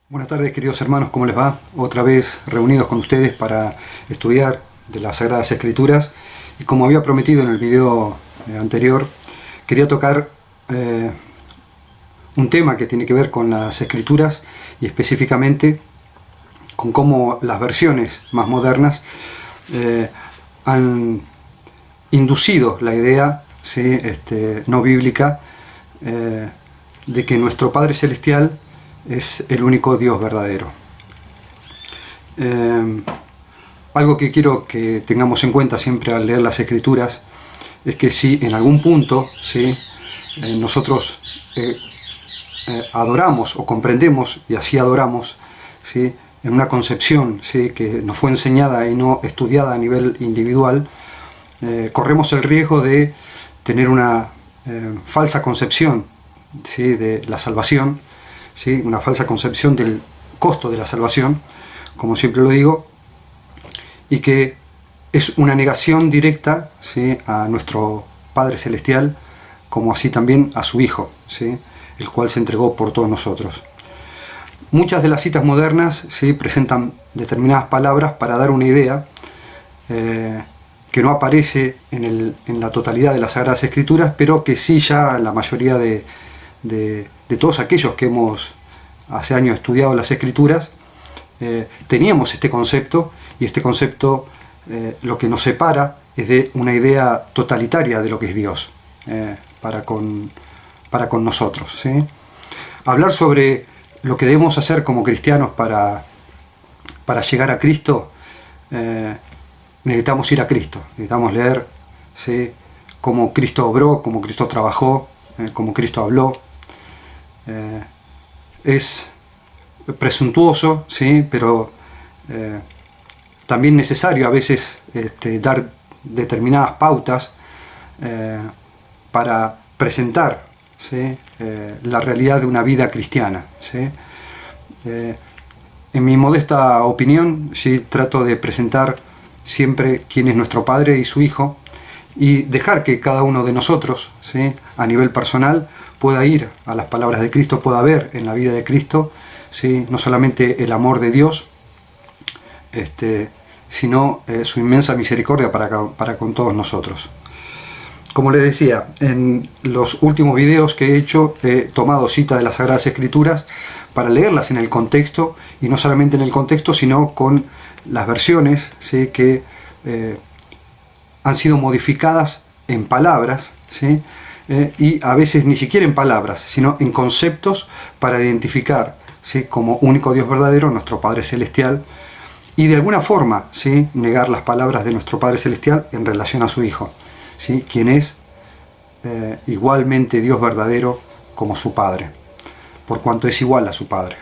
Buenas tardes, queridos hermanos, ¿cómo les va? Otra vez reunidos con ustedes para estudiar de las Sagradas Escrituras. Y como había prometido en el video anterior, quería tocar un tema que tiene que ver con las Escrituras y específicamente con cómo las versiones más modernas han inducido la idea, ¿sí? No bíblica, de que nuestro Padre Celestial es el único Dios verdadero. Algo que quiero que tengamos en cuenta siempre al leer las Escrituras es que si en algún punto, ¿sí? Nosotros adoramos o comprendemos y así adoramos, ¿sí? En una concepción, ¿sí? Que nos fue enseñada y no estudiada a nivel individual, corremos el riesgo de tener una falsa concepción, ¿sí? De la salvación, ¿sí? Una falsa concepción del costo de la salvación, como siempre lo digo, y que es una negación directa, ¿sí? A nuestro Padre Celestial, como así también a su Hijo, ¿sí? El cual se entregó por todos nosotros. Muchas de las citas modernas, ¿sí? Presentan determinadas palabras para dar una idea que no aparece en la totalidad de las Sagradas Escrituras, pero que sí ya la mayoría de todos aquellos que hemos hace años estudiado las Escrituras, teníamos este concepto, y este concepto lo que nos separa es de una idea totalitaria de lo que es Dios para con nosotros, ¿sí? Hablar sobre lo que debemos hacer como cristianos para llegar a Cristo, necesitamos ir a Cristo, necesitamos leer, ¿sí? Cómo Cristo obró, cómo Cristo trabajó, cómo Cristo habló. Es presuntuoso, ¿sí? Pero también necesario a veces dar determinadas pautas para presentar, ¿sí? La realidad de una vida cristiana, ¿sí? En mi modesta opinión, sí, trato de presentar siempre quién es nuestro Padre y su Hijo, y dejar que cada uno de nosotros, ¿sí? A nivel personal, pueda ir a las palabras de Cristo, pueda ver en la vida de Cristo, ¿sí? No solamente el amor de Dios, sino su inmensa misericordia para con todos nosotros. Como les decía, en los últimos videos que he hecho, he tomado cita de las Sagradas Escrituras para leerlas en el contexto, y no solamente en el contexto, sino con las versiones, ¿sí? Que han sido modificadas en palabras, ¿sí? Y a veces ni siquiera en palabras, sino en conceptos para identificar, ¿sí? Como único Dios verdadero, nuestro Padre Celestial, y de alguna forma, ¿sí? Negar las palabras de nuestro Padre Celestial en relación a su Hijo, ¿sí? Quien es igualmente Dios verdadero como su Padre, por cuanto es igual a su Padre.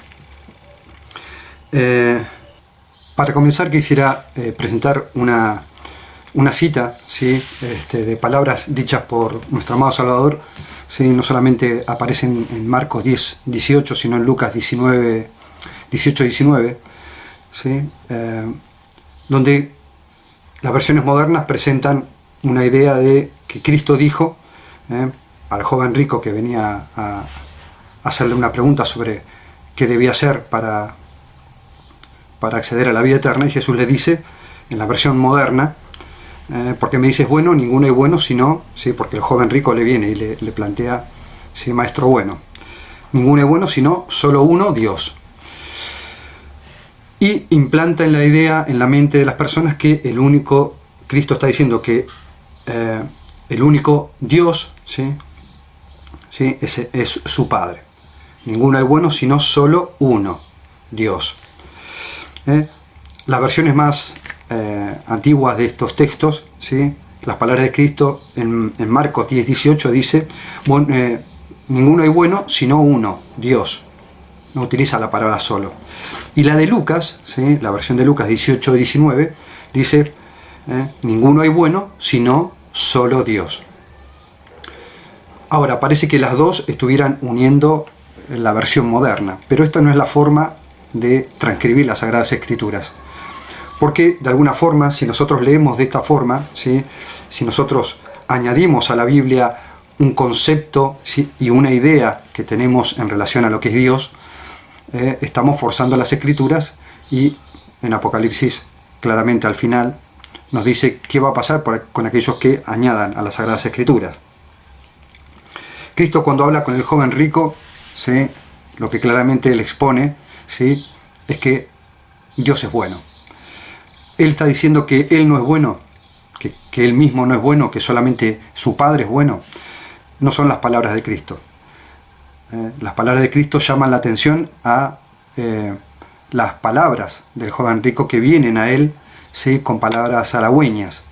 Para comenzar quisiera presentar una cita, ¿sí? De palabras dichas por nuestro amado Salvador, ¿sí? No solamente aparecen en Marcos 10:18, sino en Lucas 18:19, ¿sí? Donde las versiones modernas presentan una idea de que Cristo dijo al joven rico que venía a hacerle una pregunta sobre qué debía hacer para acceder a la vida eterna, y Jesús le dice, en la versión moderna, porque me dices bueno, ninguno es bueno, sino, ¿sí? Porque el joven rico le viene y le plantea, ¿sí? Maestro bueno, ninguno es bueno, sino solo uno, Dios. Y implanta en la idea, en la mente de las personas, que el único, Cristo está diciendo que el único Dios, ¿sí? ¿Sí? Es su Padre. Ninguno es bueno, sino solo uno, Dios. Las versiones más antiguas de estos textos, ¿sí? Las palabras de Cristo en Marcos 10:18 dice, bueno, ninguno hay bueno sino uno, Dios. No utiliza la palabra solo. Y la de Lucas, ¿sí? La versión de Lucas 18:19 dice, ninguno hay bueno sino solo Dios. Ahora, parece que las dos estuvieran uniendo la versión moderna, pero esta no es la forma de transcribir las Sagradas Escrituras. Porque de alguna forma, si nosotros leemos de esta forma, ¿sí? Si nosotros añadimos a la Biblia un concepto, ¿sí? Y una idea que tenemos en relación a lo que es Dios, estamos forzando las Escrituras, y en Apocalipsis claramente al final nos dice qué va a pasar con aquellos que añadan a las Sagradas Escrituras. Cristo, cuando habla con el joven rico, ¿sí?, lo que claramente él expone, ¿sí?, es que Dios es bueno. Él está diciendo que él no es bueno, que él mismo no es bueno, que solamente su Padre es bueno. No son las palabras de Cristo. Las palabras de Cristo llaman la atención a las palabras del joven rico, que vienen a él, ¿sí?, con palabras halagüeñas,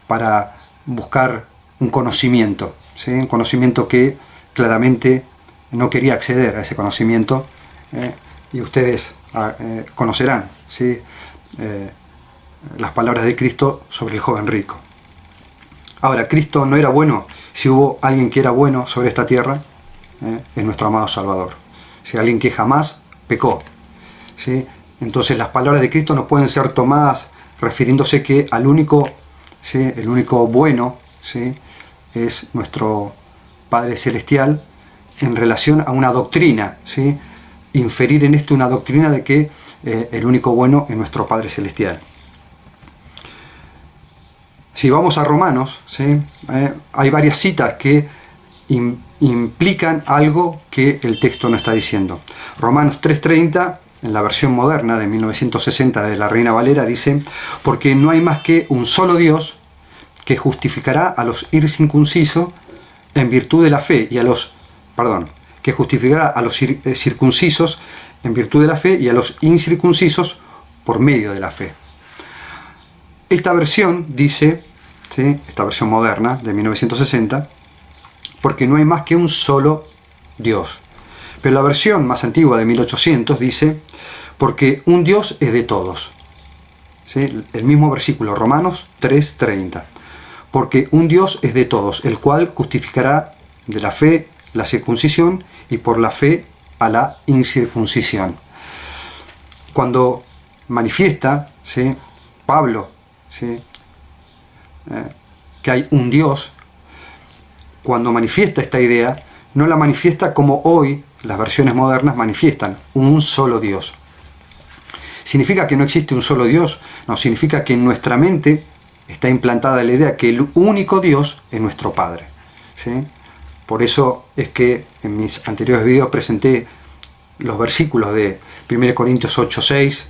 para buscar un conocimiento, ¿sí?, un conocimiento que claramente no quería acceder a ese conocimiento, y ustedes conocerán, ¿sí?, las palabras de Cristo sobre el joven rico. Ahora, Cristo no era bueno. Si hubo alguien que era bueno sobre esta tierra, es nuestro amado Salvador. Si alguien que jamás pecó, ¿sí? Entonces las palabras de Cristo no pueden ser tomadas refiriéndose que al único, ¿sí?, el único bueno, ¿sí?, es nuestro Padre Celestial, en relación a una doctrina, ¿sí?, inferir en esto una doctrina de que el único bueno es nuestro Padre Celestial. Si vamos a Romanos, ¿sí?, hay varias citas que implican algo que el texto no está diciendo. Romanos 3:30, en la versión moderna de 1960 de la Reina Valera, dice: porque no hay más que un solo Dios que justificará a los incircuncisos en virtud de la fe y a los, que justificará a los circuncisos en virtud de la fe y a los incircuncisos por medio de la fe. Esta versión dice, ¿sí?, esta versión moderna de 1960, porque no hay más que un solo Dios. Pero la versión más antigua de 1800 dice, porque un Dios es de todos. ¿Sí? El mismo versículo, Romanos 3:30. Porque un Dios es de todos, el cual justificará de la fe la circuncisión y por la fe a la incircuncisión. Cuando manifiesta, ¿sí?, Pablo, ¿sí?, que hay un Dios, cuando manifiesta esta idea, no la manifiesta como hoy las versiones modernas manifiestan, un solo Dios. ¿Significa que no existe un solo Dios? No, significa que en nuestra mente está implantada la idea que el único Dios es nuestro Padre, ¿sí? Por eso es que en mis anteriores videos presenté los versículos de 1 Corintios 8:6,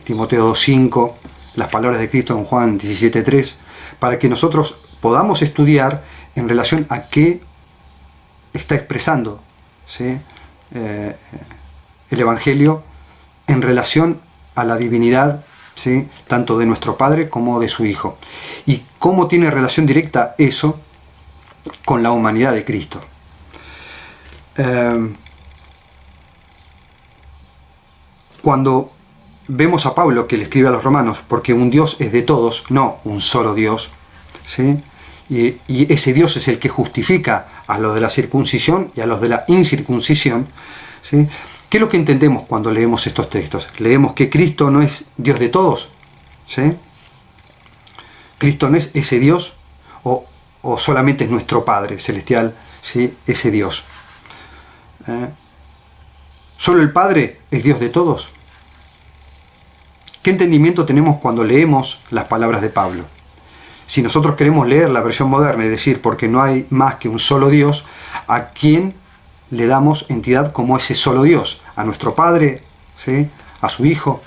Timoteo 2:5, las palabras de Cristo en Juan 17:3, para que nosotros podamos estudiar en relación a qué está expresando, ¿sí?, el Evangelio en relación a la divinidad, ¿sí?, tanto de nuestro Padre como de su Hijo, y cómo tiene relación directa eso con la humanidad de Cristo. Cuando vemos a Pablo que le escribe a los romanos, porque un Dios es de todos, no un solo Dios, ¿sí?, y ese Dios es el que justifica a los de la circuncisión y a los de la incircuncisión, ¿sí? ¿Qué es lo que entendemos cuando leemos estos textos? Leemos que Cristo no es Dios de todos, ¿sí? Cristo no es ese Dios, o solamente es nuestro Padre Celestial, ¿sí?, ese Dios. ¿Solo el Padre es Dios de todos? ¿Qué entendimiento tenemos cuando leemos las palabras de Pablo? Si nosotros queremos leer la versión moderna y decir, porque no hay más que un solo Dios, ¿a quién le damos entidad como ese solo Dios? ¿A nuestro Padre? ¿Sí? ¿A su Hijo?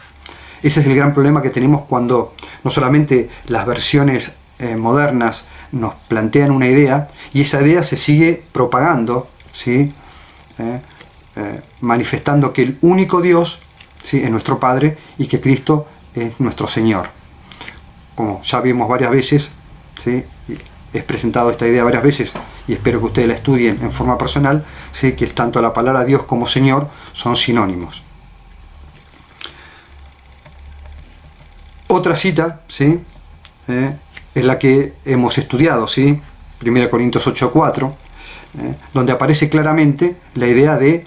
Ese es el gran problema que tenemos cuando no solamente las versiones modernas nos plantean una idea y esa idea se sigue propagando, ¿sí?, manifestando que el único Dios, ¿sí?, es nuestro Padre y que Cristo es nuestro Señor. Como ya vimos varias veces, ¿sí?, he presentado esta idea varias veces y espero que ustedes la estudien en forma personal, ¿sí?, que tanto la palabra Dios como Señor son sinónimos. Otra cita, ¿sí?, es la que hemos estudiado, ¿sí?, 1 Corintios 8:4, donde aparece claramente la idea de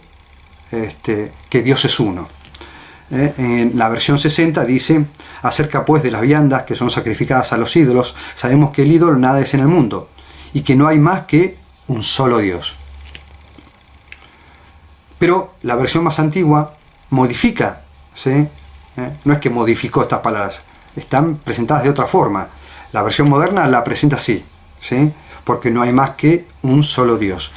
que Dios es uno. En la versión 60 dice: acerca pues de las viandas que son sacrificadas a los ídolos, sabemos que el ídolo nada es en el mundo y que no hay más que un solo Dios. Pero la versión más antigua modifica, ¿sí? No es que modificó estas palabras, están presentadas de otra forma. La versión moderna la presenta así, ¿sí? Porque no hay más que un solo Dios.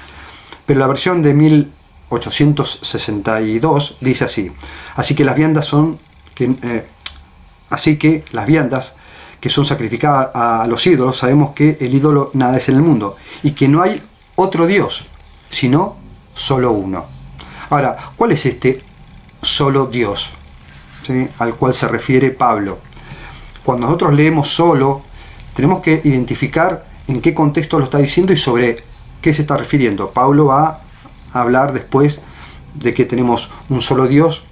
Pero la versión de 1862 dice así: así que las viandas que son sacrificadas a los ídolos, sabemos que el ídolo nada es en el mundo y que no hay otro Dios, sino solo uno. Ahora, ¿cuál es este solo Dios, ¿sí?, al cual se refiere Pablo? Cuando nosotros leemos solo, tenemos que identificar en qué contexto lo está diciendo y sobre qué se está refiriendo. Pablo va a hablar después de que tenemos un solo Dios,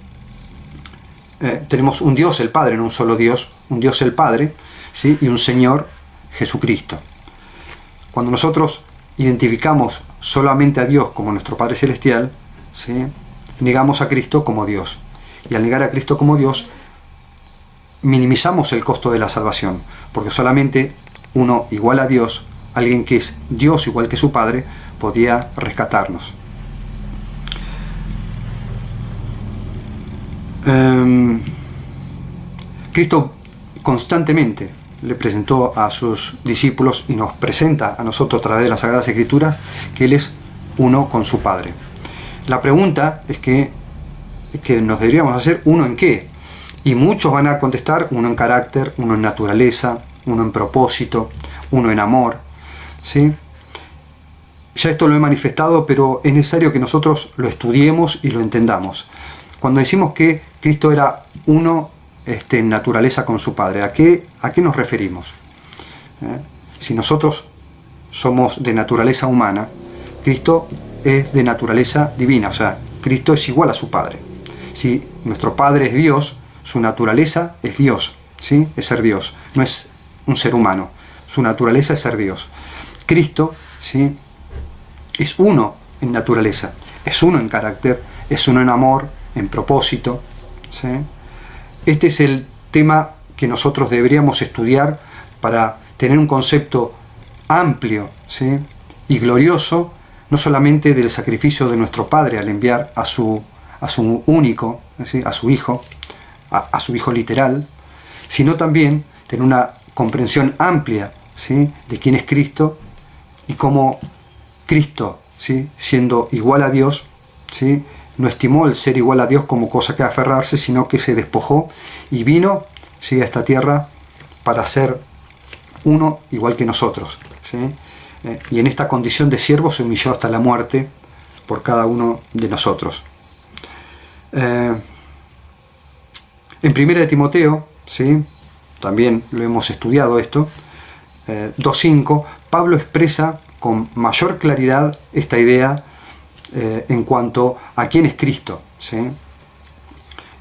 tenemos un Dios el Padre, no un solo Dios, un Dios el Padre, ¿sí?, y un Señor, Jesucristo. Cuando nosotros identificamos solamente a Dios como nuestro Padre Celestial, ¿sí?, negamos a Cristo como Dios. Y al negar a Cristo como Dios, minimizamos el costo de la salvación, porque solamente uno igual a Dios, alguien que es Dios igual que su Padre, podía rescatarnos. Cristo constantemente le presentó a sus discípulos y nos presenta a nosotros a través de las Sagradas Escrituras que Él es uno con su Padre. La pregunta es que nos deberíamos hacer: ¿uno en qué? Y muchos van a contestar: uno en carácter, uno en naturaleza, uno en propósito, uno en amor, ¿sí? Ya esto lo he manifestado, pero es necesario que nosotros lo estudiemos y lo entendamos. Cuando decimos que Cristo era uno en naturaleza con su Padre, ¿a qué nos referimos? Si nosotros somos de naturaleza humana, Cristo es de naturaleza divina, o sea, Cristo es igual a su Padre. Si nuestro Padre es Dios, su naturaleza es Dios, ¿sí?, es ser Dios, no es un ser humano, su naturaleza es ser Dios. Cristo, ¿sí?, es uno en naturaleza, es uno en carácter, es uno en amor, en propósito, ¿sí? Este es el tema que nosotros deberíamos estudiar para tener un concepto amplio, ¿sí?, y glorioso, no solamente del sacrificio de nuestro Padre al enviar a su único, ¿sí?, a su Hijo literal, sino también tener una comprensión amplia, ¿sí?, de quién es Cristo y cómo Cristo, ¿sí?, siendo igual a Dios, ¿sí?, no estimó el ser igual a Dios como cosa que aferrarse, sino que se despojó y vino, ¿sí?, a esta tierra para ser uno igual que nosotros, ¿sí? Y en esta condición de siervo se humilló hasta la muerte por cada uno de nosotros. En 1 Timoteo, ¿sí?, también lo hemos estudiado esto, 2.5, Pablo expresa con mayor claridad esta idea en cuanto a quién es Cristo, ¿sí?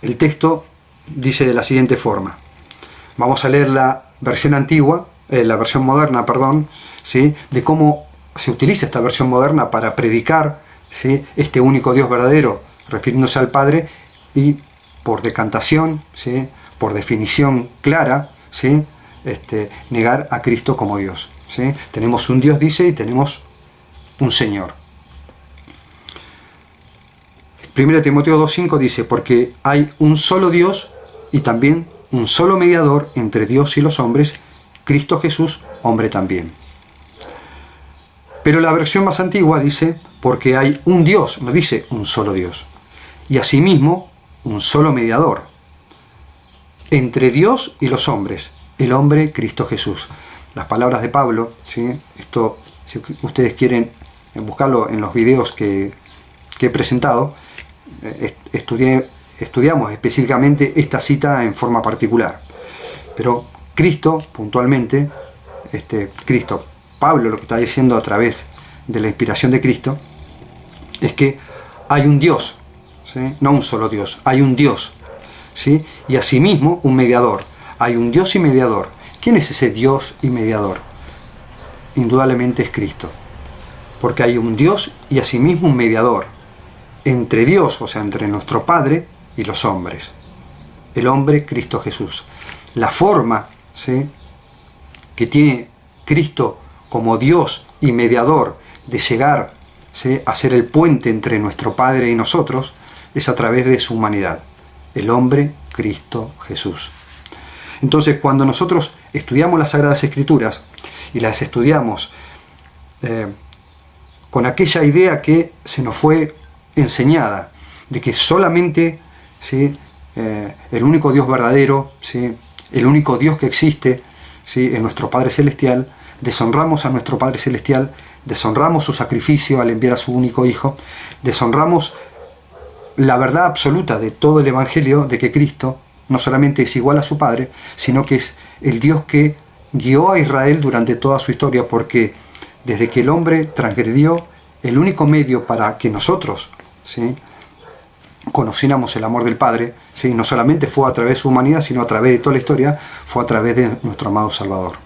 El texto dice de la siguiente forma. Vamos a leer la versión antigua, la versión moderna, perdón, ¿sí?, de cómo se utiliza esta versión moderna para predicar, ¿sí?, este único Dios verdadero, refiriéndose al Padre, y por decantación, ¿sí?, por definición clara, ¿sí?, negar a Cristo como Dios, ¿sí? Tenemos un Dios, dice, y tenemos un Señor. 1 Timoteo 2.5 dice: porque hay un solo Dios y también un solo mediador entre Dios y los hombres, Cristo Jesús, hombre también. Pero la versión más antigua dice: porque hay un Dios, no dice un solo Dios, y asimismo un solo mediador entre Dios y los hombres, el hombre Cristo Jesús. Las palabras de Pablo, ¿sí?, esto, si ustedes quieren buscarlo en los videos que he presentado, estudiamos específicamente esta cita en forma particular. Pero Cristo, puntualmente, Pablo lo que está diciendo a través de la inspiración de Cristo es que hay un Dios, ¿sí?, no un solo Dios, hay un Dios, ¿sí?, y asimismo un mediador. Hay un Dios y mediador. ¿Quién es ese Dios y mediador? Indudablemente es Cristo, porque hay un Dios y asimismo un mediador entre Dios, o sea, entre nuestro Padre y los hombres, el hombre Cristo Jesús. La forma, ¿sí?, que tiene Cristo como Dios y mediador de llegar ¿sí?, hacer el puente entre nuestro Padre y nosotros es a través de su humanidad, el hombre Cristo Jesús. Entonces, cuando nosotros estudiamos las Sagradas Escrituras y las estudiamos con aquella idea que se nos fue enseñada, de que solamente, ¿sí?, el único Dios verdadero, ¿sí?, el único Dios que existe, ¿sí?, es nuestro Padre Celestial, deshonramos a nuestro Padre Celestial, deshonramos su sacrificio al enviar a su único Hijo, deshonramos la verdad absoluta de todo el Evangelio, de que Cristo no solamente es igual a su Padre, sino que es el Dios que guió a Israel durante toda su historia, porque desde que el hombre transgredió, el único medio para que nosotros, ¿sí?, conociéramos el amor del Padre, ¿sí?, no solamente fue a través de su humanidad, sino a través de toda la historia, fue a través de nuestro amado Salvador.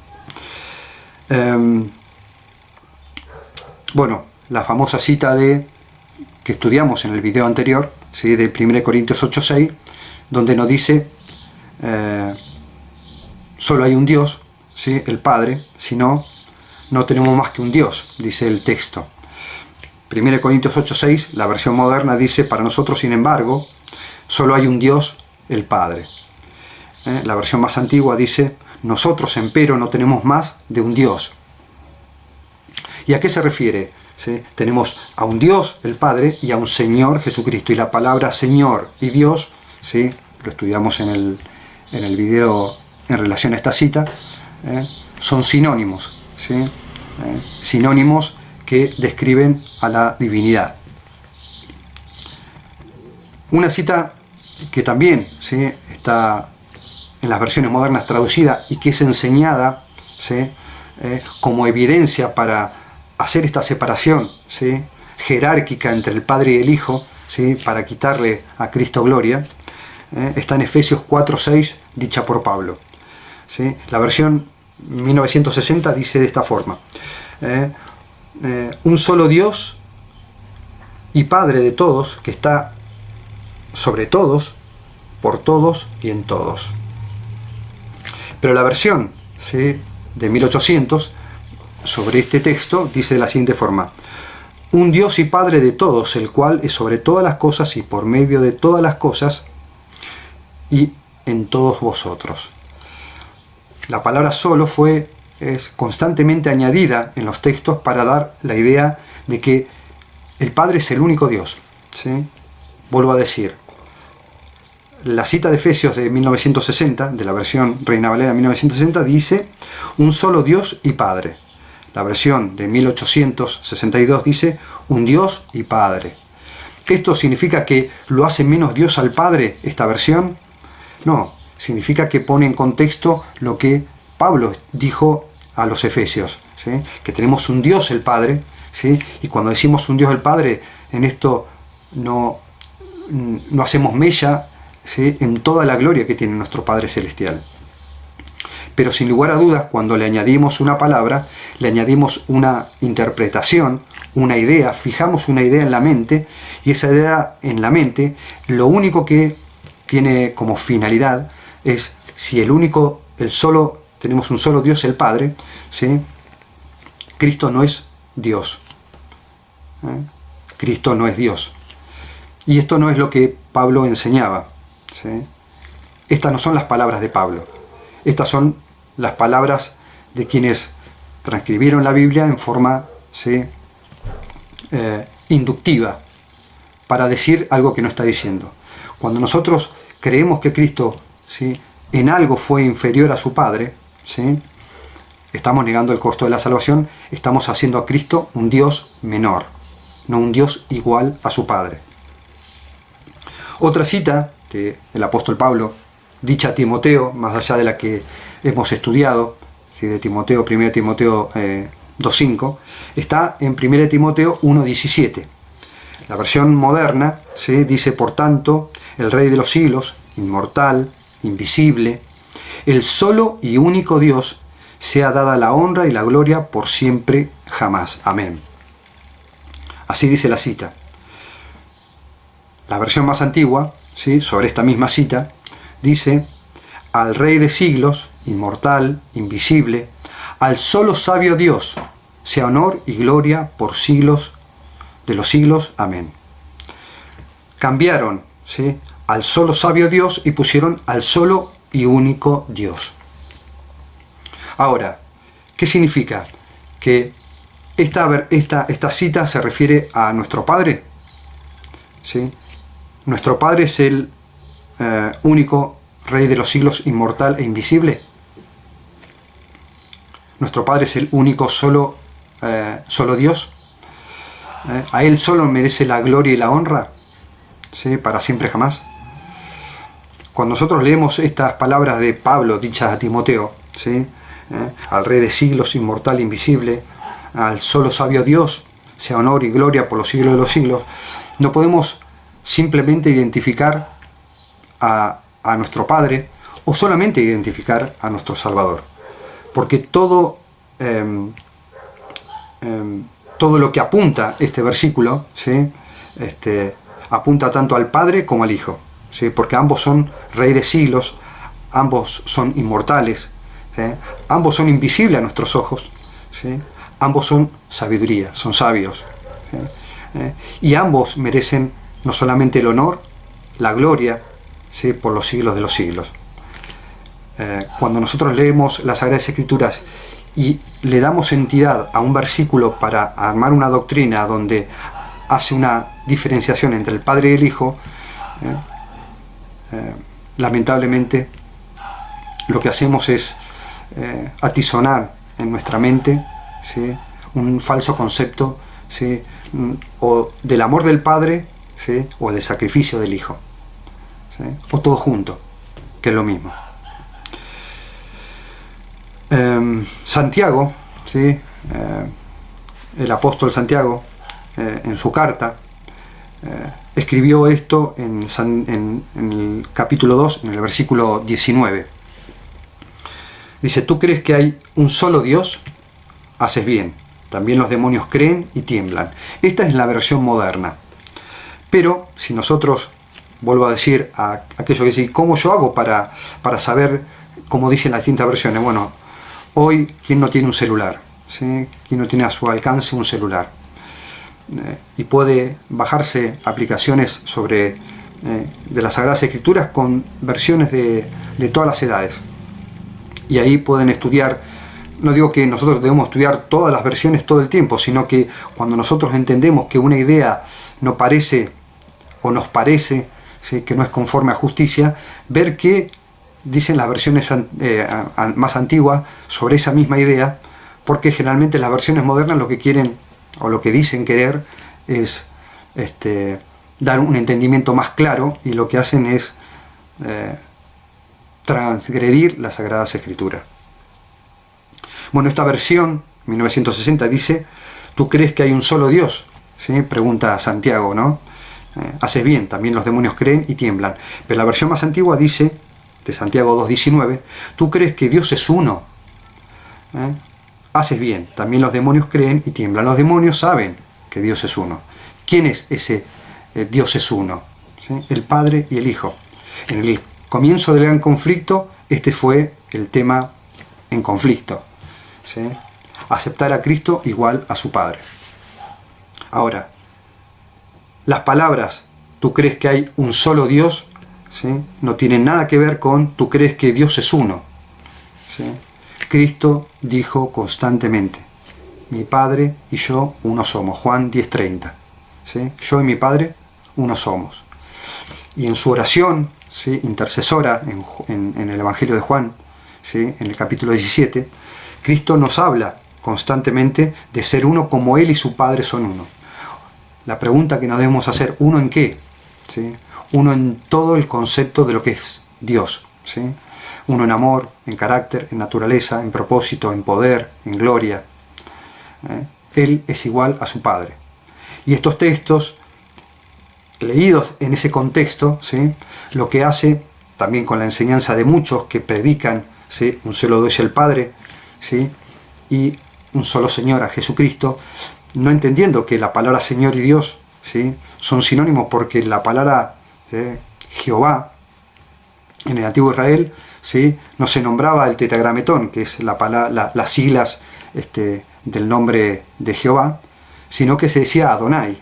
Bueno, la famosa cita que estudiamos en el video anterior, ¿sí?, de 1 Corintios 8:6, donde nos dice, solo hay un Dios, ¿sí?, el Padre, si no, no tenemos más que un Dios, dice el texto. 1 Corintios 8:6, la versión moderna, dice, para nosotros, sin embargo, solo hay un Dios, el Padre. La versión más antigua dice, nosotros, empero, no tenemos más de un Dios. ¿Y a qué se refiere? ¿Sí? Tenemos a un Dios, el Padre, y a un Señor, Jesucristo. Y la palabra Señor y Dios, ¿sí?, lo estudiamos en el video en relación a esta cita, son sinónimos, ¿sí?, sinónimos que describen a la divinidad. Una cita que también, ¿sí?, está en las versiones modernas traducida y que es enseñada, ¿sí?, como evidencia para hacer esta separación, ¿sí?, jerárquica entre el Padre y el Hijo, ¿sí?, para quitarle a Cristo gloria, está en Efesios 4:6, dicha por Pablo, ¿sí? La versión 1960 dice de esta forma, un solo Dios y Padre de todos, que está sobre todos, por todos y en todos. Pero la versión, ¿sí?, de 1800 sobre este texto dice de la siguiente forma, un Dios y Padre de todos, el cual es sobre todas las cosas y por medio de todas las cosas y en todos vosotros. La palabra solo es constantemente añadida en los textos para dar la idea de que el Padre es el único Dios, ¿sí? Vuelvo a decir, la cita de Efesios de 1960, de la versión Reina Valera 1960, dice un solo Dios y Padre. La versión de 1862 dice un Dios y Padre. ¿Esto significa que lo hace menos Dios al Padre, esta versión? No, significa que pone en contexto lo que Pablo dijo a los efesios, ¿sí?, que tenemos un Dios el Padre, ¿sí?, y cuando decimos un Dios el Padre, en esto no hacemos mella, ¿sí?, en toda la gloria que tiene nuestro Padre Celestial. Pero sin lugar a dudas, cuando le añadimos una palabra, le añadimos una interpretación, una idea, fijamos una idea en la mente, y esa idea en la mente, lo único que tiene como finalidad es, si tenemos un solo Dios, el Padre, ¿sí?, Cristo no es Dios. Cristo no es Dios. Y esto no es lo que Pablo enseñaba, ¿sí? Estas no son las palabras de Pablo. Estas son las palabras de quienes transcribieron la Biblia en forma, ¿sí?, inductiva, para decir algo que no está diciendo. Cuando nosotros creemos que Cristo, ¿sí?, en algo fue inferior a su Padre, ¿sí?, estamos negando el costo de la salvación, estamos haciendo a Cristo un Dios menor, no un Dios igual a su Padre. Otra cita del apóstol Pablo, dicha a Timoteo, más allá de la que hemos estudiado, ¿sí?, de Timoteo, 1 Timoteo 2:5, está en 1 Timoteo 1:17. La versión moderna, ¿sí?, dice, por tanto, el Rey de los siglos, inmortal, invisible, el solo y único Dios, sea dada la honra y la gloria por siempre jamás. Amén. Así dice la cita. La versión más antigua, ¿sí?, sobre esta misma cita, dice, al Rey de siglos, inmortal, invisible, al solo sabio Dios, sea honor y gloria por siglos de los siglos. Amén. Cambiaron, ¿sí?, al solo sabio Dios y pusieron al solo y único Dios. Ahora, ¿qué significa? Que esta cita se refiere a nuestro Padre, ¿sí? Nuestro Padre es el único Rey de los siglos, inmortal e invisible. Nuestro Padre es el único solo Dios. A Él solo merece la gloria y la honra, ¿sí?, para siempre jamás. Cuando nosotros leemos estas palabras de Pablo dichas a Timoteo, ¿sí?, al Rey de siglos, inmortal, invisible, al solo sabio Dios, sea honor y gloria por los siglos de los siglos, no podemos simplemente identificar a nuestro Padre o solamente identificar a nuestro Salvador, porque todo lo que apunta este versículo, ¿sí?, apunta tanto al Padre como al Hijo, ¿sí?, porque ambos son Rey de siglos, ambos son inmortales, ¿sí?, ambos son invisibles a nuestros ojos, ¿sí?, ambos son sabiduría, son sabios, ¿sí?, y ambos merecen no solamente el honor, la gloria, ¿sí?, por los siglos de los siglos. Cuando nosotros leemos las Sagradas Escrituras y le damos entidad a un versículo para armar una doctrina donde hace una diferenciación entre el Padre y el Hijo, lamentablemente lo que hacemos es atizonar en nuestra mente, ¿sí?, un falso concepto, ¿sí?, o del amor del Padre, ¿sí?, o del sacrificio del Hijo, ¿sí?, o todo junto, que es lo mismo. Santiago, ¿sí?, el apóstol Santiago, en su carta, escribió esto en el capítulo 2, en el versículo 19. Dice: ¿tú crees que hay un solo Dios? Haces bien. También los demonios creen y tiemblan. Esta es la versión moderna. Pero si nosotros, vuelvo a decir a aquello que dice, ¿cómo yo hago para saber cómo dicen las distintas versiones? Bueno, hoy, ¿quién no tiene un celular? ¿Sí? ¿Quién no tiene a su alcance un celular? Y puede bajarse aplicaciones de las Sagradas Escrituras con versiones de todas las edades. Y ahí pueden estudiar. No digo que nosotros debemos estudiar todas las versiones todo el tiempo, sino que cuando nosotros entendemos que una idea no parece o nos parece, ¿sí?, que no es conforme a justicia, ver qué dicen las versiones más antiguas sobre esa misma idea, porque generalmente las versiones modernas lo que quieren o lo que dicen querer es dar un entendimiento más claro, y lo que hacen es transgredir las Sagradas Escrituras. Bueno, esta versión, 1960, dice: ¿tú crees que hay un solo Dios? ¿Sí?, pregunta Santiago, ¿no? Haces bien, también los demonios creen y tiemblan. Pero la versión más antigua dice, de Santiago 2:19, ¿tú crees que Dios es uno? Haces bien, también los demonios creen y tiemblan. Los demonios saben que Dios es uno. ¿Quién es ese Dios es uno? ¿Sí? El Padre y el Hijo. En el comienzo del gran conflicto, este fue el tema en conflicto, ¿sí? Aceptar a Cristo igual a su Padre. Ahora, las palabras ¿tú crees que hay un solo Dios? ¿Sí? No tienen nada que ver con ¿tú crees que Dios es uno? ¿Sí? Cristo dijo constantemente: mi Padre y yo uno somos. Juan 10:30. ¿Sí? Yo y mi Padre uno somos. Y en su oración, ¿sí?, intercesora en el Evangelio de Juan, ¿sí?, en el capítulo 17, Cristo nos habla constantemente de ser uno como Él y su Padre son uno. La pregunta que nos debemos hacer: ¿uno en qué? ¿Sí? Uno en todo el concepto de lo que es Dios, ¿sí? Uno en amor, en carácter, en naturaleza, en propósito, en poder, en gloria. Él es igual a su Padre. Y estos textos, leídos en ese contexto, ¿sí?, lo que hace, también con la enseñanza de muchos que predican, ¿sí?, un solo Dios el Padre, ¿sí?, y un solo Señor, a Jesucristo, no entendiendo que la palabra Señor y Dios, ¿sí?, son sinónimos, porque la palabra, ¿sí?, Jehová en el antiguo Israel, ¿sí?, no se nombraba el tetragrametón, que es las siglas del nombre de Jehová, sino que se decía Adonai,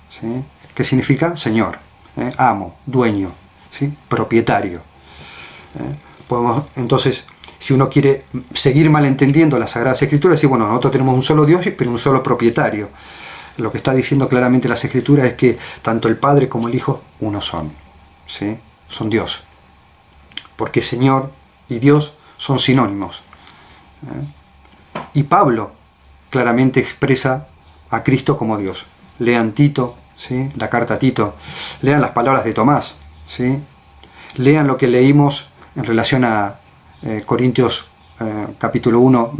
¿sí? ¿Qué significa? Señor, amo, dueño, ¿sí? Propietario. Podemos, entonces, si uno quiere seguir malentendiendo las Sagradas Escrituras, decir, bueno, nosotros tenemos un solo Dios, pero un solo propietario. Lo que está diciendo claramente las Escrituras es que tanto el Padre como el Hijo uno son, ¿sí? Son Dios. Porque Señor y Dios son sinónimos. Y Pablo claramente expresa a Cristo como Dios. Lean Tito, ¿sí? La carta a Tito, lean las palabras de Tomás, ¿sí? Lean lo que leímos en relación a Corintios capítulo 1,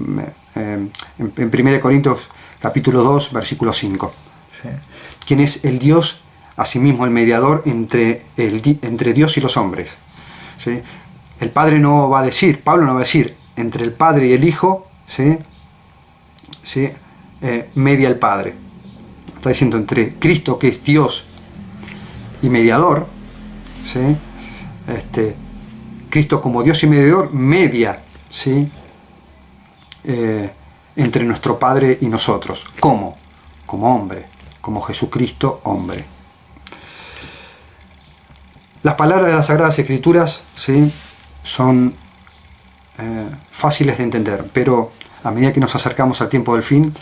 en 1 Corintios capítulo 2, versículo 5. ¿Sí? ¿Quién es el Dios? Asimismo el mediador entre Dios y los hombres. ¿Sí? El Padre no va a decir, Pablo no va a decir, entre el Padre y el Hijo, ¿sí? ¿Sí? Media el Padre. Está diciendo entre Cristo, que es Dios y mediador, ¿sí? Cristo como Dios y mediador media, ¿sí? Entre nuestro Padre y nosotros. ¿Cómo? Como hombre, como Jesucristo hombre. Las palabras de las Sagradas Escrituras, ¿sí? Son fáciles de entender, pero a medida que nos acercamos al tiempo del fin,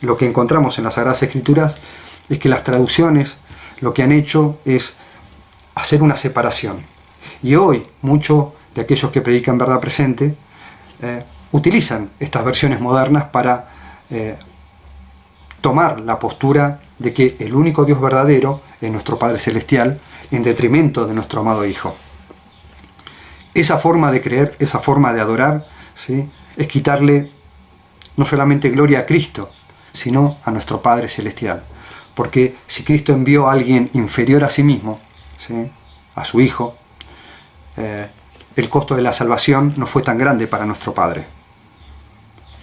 lo que encontramos en las Sagradas Escrituras es que las traducciones lo que han hecho es hacer una separación. Y hoy muchos de aquellos que predican verdad presente utilizan estas versiones modernas para tomar la postura de que el único Dios verdadero es nuestro Padre Celestial, en detrimento de nuestro amado Hijo. Esa forma de creer, esa forma de adorar, ¿sí? Es quitarle no solamente gloria a Cristo, sino a nuestro Padre Celestial. Porque si Cristo envió a alguien inferior a sí mismo, ¿sí? A su Hijo, el costo de la salvación no fue tan grande para nuestro Padre.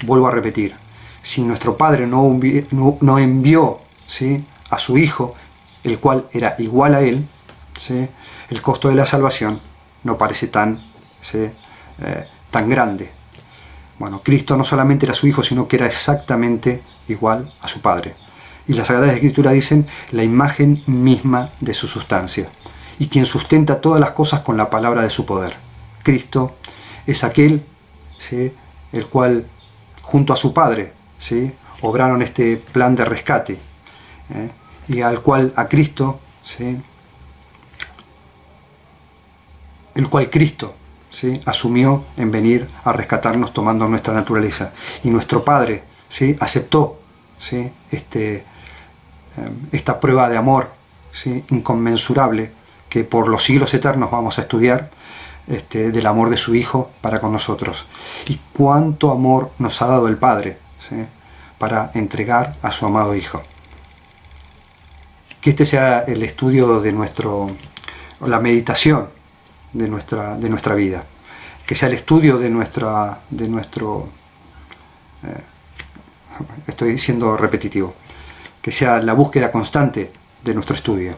Vuelvo a repetir, si nuestro Padre no envió, ¿sí? A su Hijo, el cual era igual a Él, ¿sí? El costo de la salvación no parece tan, ¿sí? Tan grande. Bueno, Cristo no solamente era su Hijo, sino que era exactamente igual a su Padre. Y las Sagradas Escrituras dicen la imagen misma de su sustancia. Y quien sustenta todas las cosas con la palabra de su poder. Cristo es aquel, ¿sí? El cual, junto a su Padre, ¿sí? Obraron este plan de rescate. Y al cual a Cristo, ¿sí? El cual Cristo, ¿sí? Asumió en venir a rescatarnos tomando nuestra naturaleza. Y nuestro Padre, ¿sí? Aceptó, ¿sí? Esta prueba de amor, ¿sí? Inconmensurable que por los siglos eternos vamos a estudiar, del amor de su Hijo para con nosotros. Y cuánto amor nos ha dado el Padre, ¿sí? Para entregar a su amado Hijo. Que este sea el estudio de la meditación de nuestra vida. Que sea el estudio estoy siendo repetitivo. Que sea la búsqueda constante de nuestro estudio.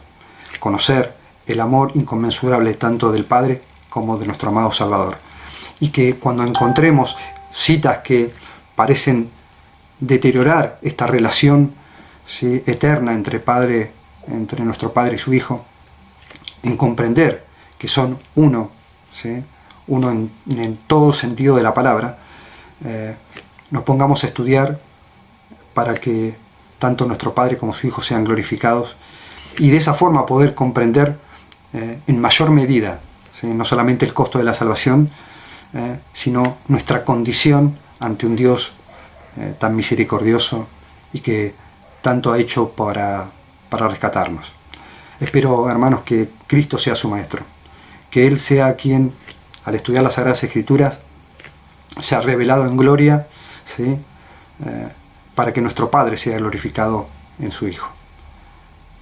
Conocer el amor inconmensurable tanto del Padre como de nuestro amado Salvador. Y que cuando encontremos citas que parecen deteriorar esta relación, ¿sí? Eterna entre nuestro Padre y su Hijo, en comprender que son uno, ¿sí? Uno en todo sentido de la palabra, nos pongamos a estudiar para que tanto nuestro Padre como su Hijo sean glorificados y de esa forma poder comprender en mayor medida, ¿sí? No solamente el costo de la salvación, sino nuestra condición ante un Dios tan misericordioso y que tanto ha hecho para rescatarnos. Espero, hermanos, que Cristo sea su Maestro, que Él sea quien, al estudiar las Sagradas Escrituras, se ha revelado en gloria, ¿sí? Para que nuestro Padre sea glorificado en su Hijo.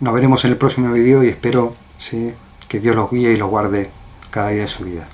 Nos veremos en el próximo video y espero, ¿sí? Que Dios los guíe y los guarde cada día de su vida.